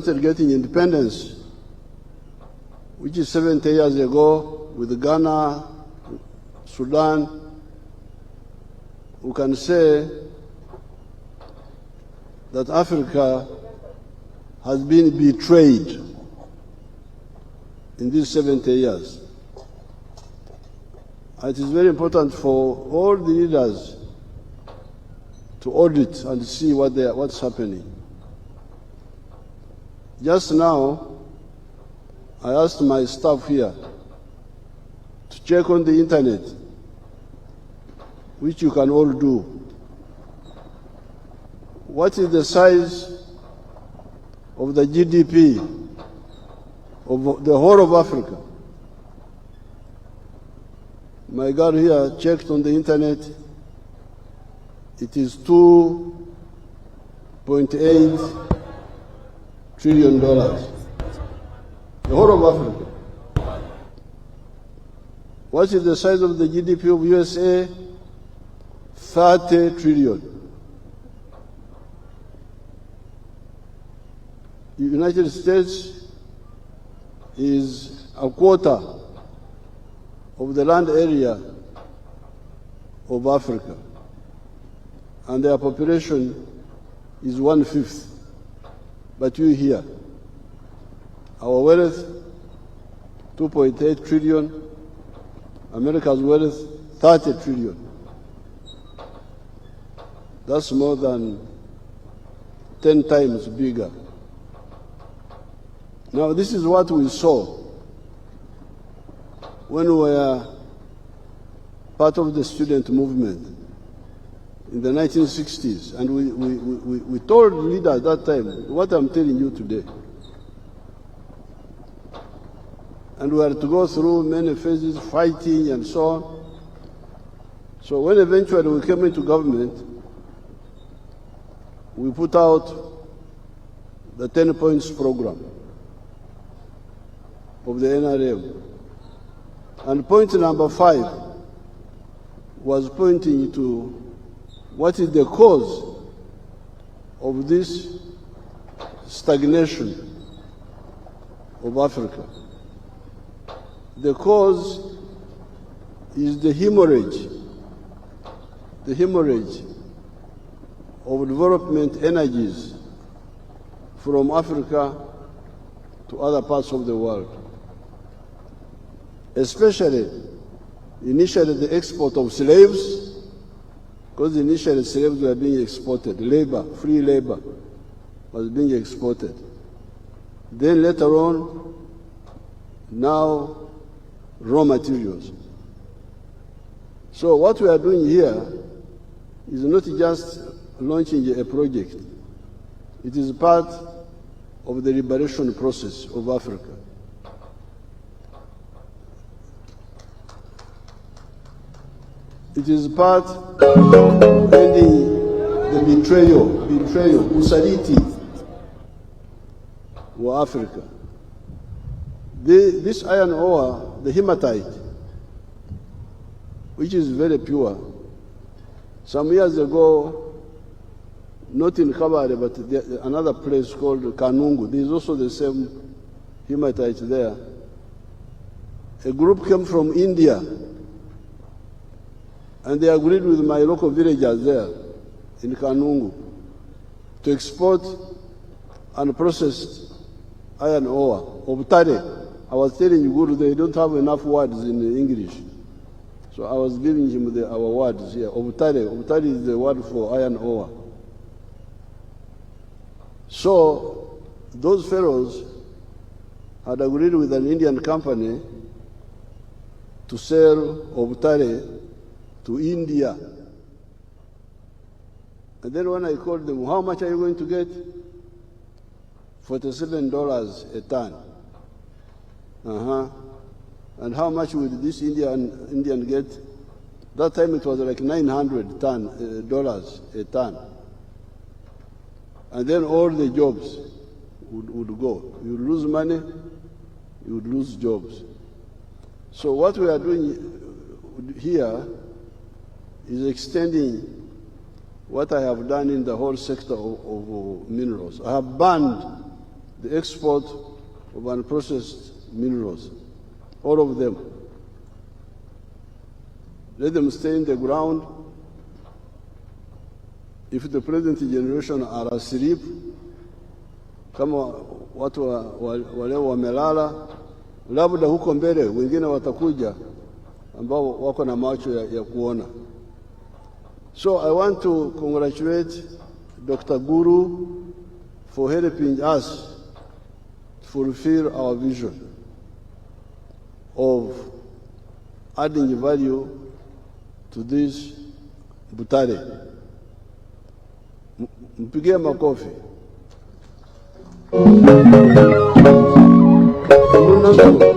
started getting independence, which is 70 years ago, with Ghana, Sudan, we can say that Africa has been betrayed in these 70 years. It is very important for all the leaders to audit and see what's happening. Just now, I asked my staff here to check on the internet, which you can all do. What is the size of the GDP of the whole of Africa? My girl here checked on the internet. It is $2.8 trillion. The whole of Africa. What is the size of the GDP of USA? 30 trillion. The United States is a quarter of the land area of Africa, and their population is 1/5. But you here, our wealth, 2.8 trillion, America's wealth, 30 trillion. That's more than 10 times bigger. Now, this is what we saw when we were part of the student movement in the 1960s. And we told leaders at that time what I'm telling you today. And we had to go through many phases, fighting and so on. So when eventually we came into government, we put out the 10 points program of the NRM. And point number 5 was pointing to what is the cause of this stagnation of Africa. The cause is the hemorrhage of development energies from Africa to other parts of the world. Especially, initially the export of slaves, because initially slaves were being exported, labor, free labor was being exported. Then later on, now raw materials. So what we are doing here is not just launching a project. It is part of the liberation process of Africa. It is part of ending the betrayal, usaliti of Africa. This iron ore, the hematite, which is very pure, some years ago, not in Kabale, but another place called Kanungu, there is also the same hematite there. A group came from India, and they agreed with my local villagers there in Kanungu to export unprocessed iron ore, obtare. I was telling you, Guru, they don't have enough words in English. So I was giving him our words here. Obtare. Obtare is the word for iron ore. So those fellows had agreed with an Indian company to sell obtare to India. And then when I called them, how much are you going to get? $47 a ton. And how much would this Indian get? That time it was like $900 a ton. And then all the jobs would go. You would lose money, you would lose jobs. So what we are doing here is extending what I have done in the whole sector of minerals. I have banned the export of unprocessed minerals, all of them. Let them stay in the ground. If the present generation are asleep, kama watu wale wamelala, labda huko mbele wengine watakuja ambao wako na macho ya kuona. So I want to congratulate Dr. Guru for helping us fulfill our vision of adding value to this Butare. Mpigie makofi. Mungu